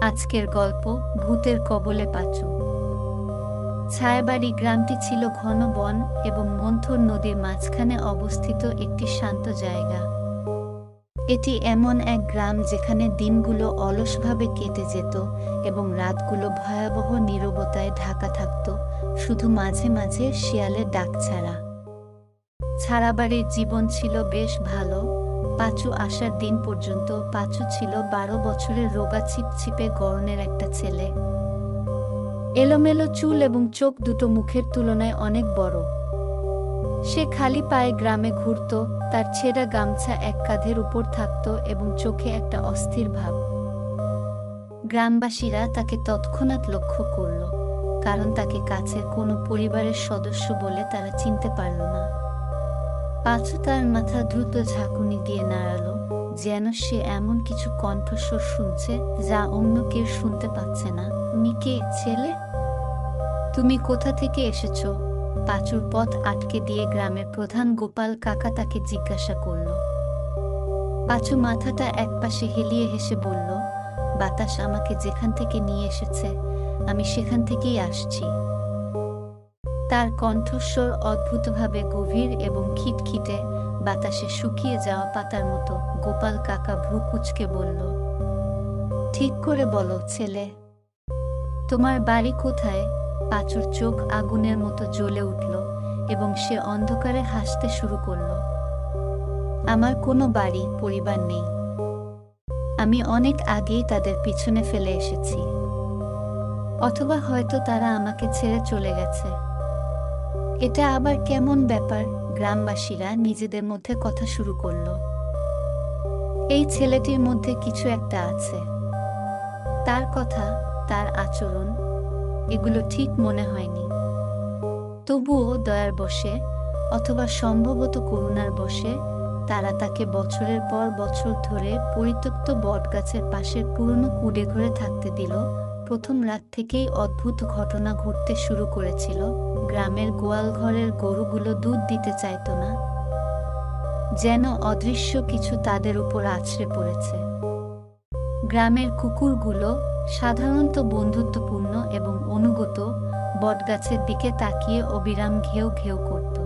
আজকের গল্প ভূতের কবলে পাঁচু। ছায়াবাড়ি গ্রামটি ছিল ঘন বন এবং মন্থর নদীর মাঝখানে অবস্থিত একটি শান্ত জায়গা। এটি এমন এক গ্রাম যেখানে দিনগুলো অলসভাবে কেটে যেত এবং রাতগুলো ভয়াবহ নীরবতায় ঢাকা থাকত, শুধু মাঝে মাঝে শিয়ালের ডাক ছাড়া। ছায়াবাড়ির জীবন ছিল বেশ ভালো। পাঁচু আসার দিন পর্যন্ত পাঁচু ছিল 12 বছরের রোগা ছিপছিপে গড়নের একটা ছেলে। এলোমেলো চুল এবং চোখ দুটো মুখের তুলনায় অনেক বড়। সে খালি পায়ে গ্রামে ঘুরত, তার ছেঁড়া গামছা এক কাঁধের উপর থাকত এবং চোখে একটা অস্থির ভাব। গ্রামবাসীরা তাকে তৎক্ষণাৎ লক্ষ্য করল, কারণ তাকে কাছের কোনো পরিবারের সদস্য বলে তারা চিনতে পারল না। পাঁচু তার মাথা দ্রুত ঝাঁকুনি দিয়ে নাড়ালো, যেন সে এমন কিছু কণ্ঠস্বর শুনছে যা অন্য কেউ শুনতে পাচ্ছে না। তুমি কে ছেলে? তুমি কোথা থেকে এসেছো? পাঁচুর পথ আটকে দিয়ে গ্রামের প্রধান গোপাল কাকা তাকে জিজ্ঞাসা করল। পাঁচু মাথাটা একপাশে হেলিয়ে হেসে বলল, বাতাস আমাকে যেখান থেকে নিয়ে এসেছে, আমি সেখান থেকেই আসছি। তার কণ্ঠস্বর অদ্ভুতভাবে গভীর এবং খিটখিটে, বাতাসে শুকিয়ে যাওয়া পাতার মতো। গোপাল কাকা ভ্রু কুঁচকে বলল, ঠিক করে বলো ছেলে, তোমার বাড়ি কোথায়? পাঁচুর চোখ আগুনের মতো জ্বলে উঠল এবং সে অন্ধকারে হাসতে শুরু করল। আমার কোনো বাড়ি পরিবার নেই। আমি অনেক আগেই তাদের পিছনে ফেলে এসেছি, অথবা হয়তো তারা আমাকে ছেড়ে চলে গেছে। এটা আবার কেমন ব্যাপার? গ্রামবাসীরা নিজেদের মধ্যে কথা শুরু করল। এই ছেলেটির মধ্যে কিছু একটা আছে। তার কথা, তার আচরণ, এগুলো ঠিক মনে হয়নি। তবুও দয়ার বশে, অথবা সম্ভবত করুণার বশে, তারা তাকে বছরের পর বছর ধরে পরিত্যক্ত বটগাছের পাশের পুরনো কুড়ে ঘরে থাকতে দিল। প্রথম রাত থেকেই অদ্ভুত ঘটনা ঘটতে শুরু করেছিল। গ্রামের গোয়াল ঘরের গরুগুলো দুধ দিতে চাইত না, যেন অদৃশ্য কিছু তাদের উপর আছড়ে পড়েছে। গ্রামের কুকুরগুলো, সাধারণত বন্ধুত্বপূর্ণ এবং অনুগত, বটগাছের দিকে তাকিয়ে অবিরাম ঘেউ ঘেউ করত।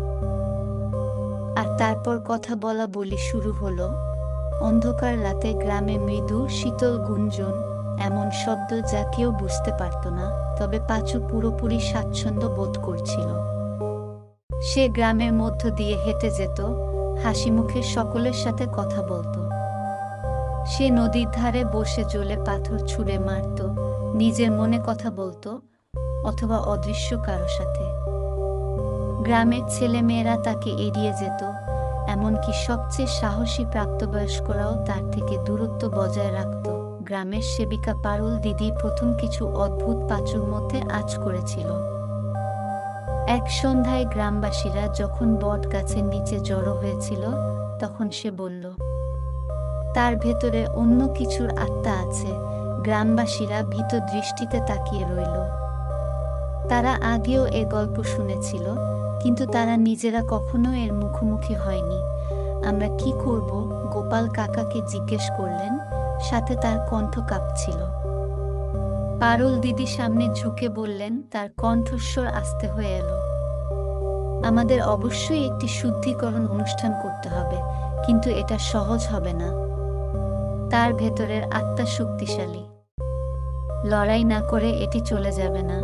আর তারপর কথা বলা বলি শুরু হলো। অন্ধকার রাতে গ্রামে মৃদু শীতল গুঞ্জন, এমন শব্দ যা কেউ বুঝতে পারত না, তবে পাঁচু পুরোপুরি স্বাচ্ছন্দ্য বোধ করছিল। সে গ্রামের মধ্য দিয়ে হেঁটে যেত, হাসি মুখে সকলের সাথে কথা বলতো। সে নদীর ধারে বসে জলে পাথর ছুঁড়ে মারত, নিজের মনে কথা বলতো, অথবা অদৃশ্য কারো সাথে। গ্রামের ছেলেমেয়েরা তাকে এড়িয়ে যেত, এমনকি সবচেয়ে সাহসী প্রাপ্তবয়স্করাও তার থেকে দূরত্ব বজায় রাখত। গ্রামের সেবিকা পারুল দিদি প্রথম কিছু অদ্ভুত পাঁচুর মধ্যে আঁচ করেছিল। এক সন্ধ্যায় গ্রামবাসীরা যখন বট গাছের নিচে জড়ো হয়েছিল, তখন সে বলল, তার ভেতরে অন্য কিছুর আত্মা আছে। গ্রামবাসীরা ভীত দৃষ্টিতে তাকিয়ে রইল। তারা আগেও এ গল্প শুনেছিল, কিন্তু তারা নিজেরা কখনো এর মুখোমুখি হয়নি। আমরা কি করব? গোপাল কাকাকে জিজ্ঞেস করলেন, সাথে তার কণ্ঠ কাঁপছিল। পারুল দিদি সামনে ঝুঁকে বললেন, তার কণ্ঠস্বর আস্তে হয়ে এলো, আমাদের অবশ্যই একটি শুদ্ধিকরণ অনুষ্ঠান করতে হবে, কিন্তু এটা সহজ হবে না। তার ভেতরের আত্মা শক্তিশালী। লড়াই না করে এটি চলে যাবে না।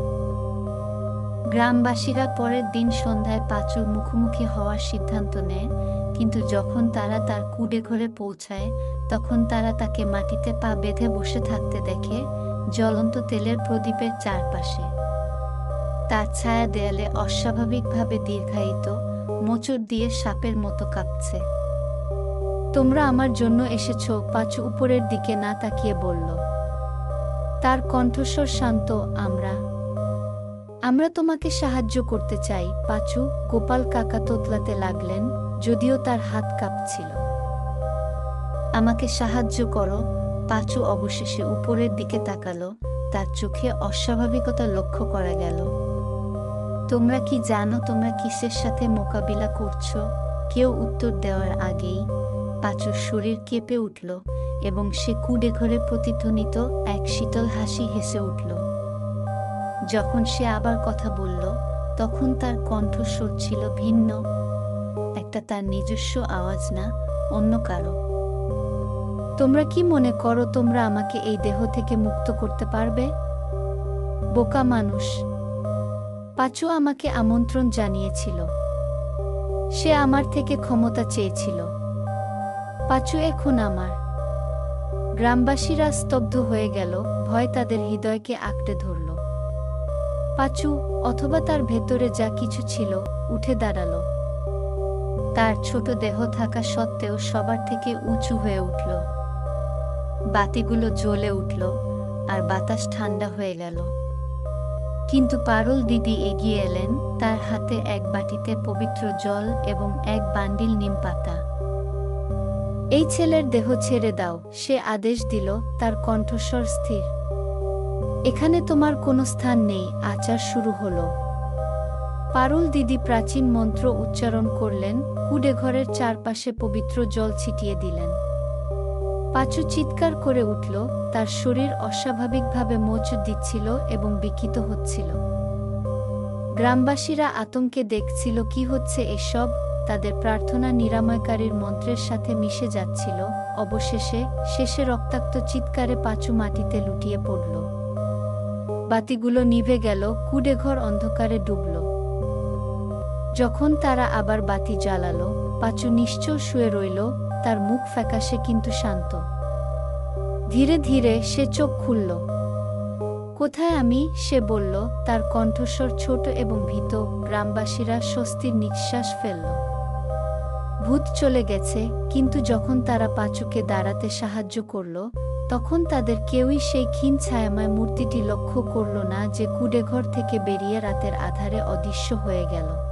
গ্রামবাসীরা পরের দিন সন্ধ্যায় পাঁচুর মুখোমুখি হওয়ার সিদ্ধান্ত নেয়, কিন্তু যখন তারা তার কুড়ে ঘরে পৌঁছায়, তখন তারা তাকে মাটিতে পা বেঁধে বসে থাকতে দেখে, জ্বলন্ত তেলের প্রদীপের চারপাশে। তার ছায়া দেয়ালে অস্বাভাবিকভাবে দীর্ঘায়িত, মোচড় দিয়ে সাপের মতো কাঁপছে। তোমরা আমার জন্য এসেছো? পাঁচু উপরের দিকে না তাকিয়ে বলল। তার কণ্ঠস্বর শান্ত, আমরা তোমাকে সাহায্য করতে চাই পাঁচু। গোপাল কাকা তোতলাতে লাগলেন, যদিও তার হাত কাঁপছিল। আমাকে সাহায্য করো। পাঁচু অবশেষে উপরের দিকে তাকালো, তার চোখে অস্বাভাবিকতা লক্ষ্য করা গেল। তোমরা কি জানো তোমরা কিসের সাথে মোকাবিলা করছো? কেউ উত্তর দেওয়ার আগেই পাঁচুর শরীর কেঁপে উঠল এবং সে কুঁড়ে ঘরে প্রতিধ্বনিত এক শীতল হাসি হাসি হেসে উঠল। যখন সে আবার কথা বলল, তখন তার কণ্ঠস্বর ছিল ভিন্ন, একটা তার নিজস্ব আওয়াজ না, অন্য কারো। তোমরা কি মনে করো তোমরা আমাকে এই দেহ থেকে মুক্ত করতে পারবে? বোকা মানুষ। পাঁচু আমাকে আমন্ত্রণ জানিয়েছিল। সে আমার থেকে ক্ষমতা চেয়েছিল। পাঁচু এখন আমার। গ্রামবাসীরা স্তব্ধ হয়ে গেল, ভয় তাদের হৃদয়কে আঁকড়ে ধরল। পাঁচু, অথবা তার ভেতরে যা কিছু ছিল, উঠে দাঁড়ালো। তার ছোট দেহ থাকা সত্ত্বেও সবার থেকে উঁচু হয়ে উঠল। বাতিগুলো জ্বলে উঠল, আর বাতাস ঠান্ডা হয়ে গেল। কিন্তু পারুল দিদি এগিয়ে এলেন, তার হাতে এক বাটিতে পবিত্র জল এবং এক বান্ডিল নিম পাতা। এই ছেলের দেহ ছেড়ে দাও, সে আদেশ দিল, তার কণ্ঠস্বর স্থির। এখানে তোমার কোনো স্থান নেই। আচার শুরু হলো। পারুল দিদি প্রাচীন মন্ত্র উচ্চারণ করলেন, কুঁড়েঘরের চারপাশে পবিত্র জল ছিটিয়ে দিলেন। পাঁচু চিৎকার করে উঠল, তার শরীর অস্বাভাবিকভাবে মোচ দিচ্ছিল এবং বিকৃত হচ্ছিল। গ্রামবাসীরা আতঙ্কে দেখছিল কি হচ্ছে এসব, তাদের প্রার্থনা নিরাময়কারীর মন্ত্রের সাথে মিশে যাচ্ছিল। অবশেষে শেষে রক্তাক্ত চিৎকারে পাঁচু মাটিতে লুটিয়ে পড়ল। বাতিগুলো নিভে গেল, কুঁড়েঘর অন্ধকারে ডুবল। যখন তারা আবার বাতি জ্বালালো, পাঁচু নিশ্চল শুয়ে রইল, তার মুখ ফ্যাকাশে কিন্তু শান্ত। ধীরে ধীরে সে চোখ খুলল। কোথায় আমি? সে বলল, তার কণ্ঠস্বর ছোট এবং ভীত। গ্রামবাসীরা স্বস্তির নিঃশ্বাস ফেলল। ভূত চলে গেছে। কিন্তু যখন তারা পাঁচুকে দাঁড়াতে সাহায্য করল, তখন তাদের কেউই সেই ক্ষীণ ছায়াময় মূর্তিটি লক্ষ্য করল না, যে কুঁড়েঘর থেকে বেরিয়ে রাতের আধারে অদৃশ্য হয়ে গেল।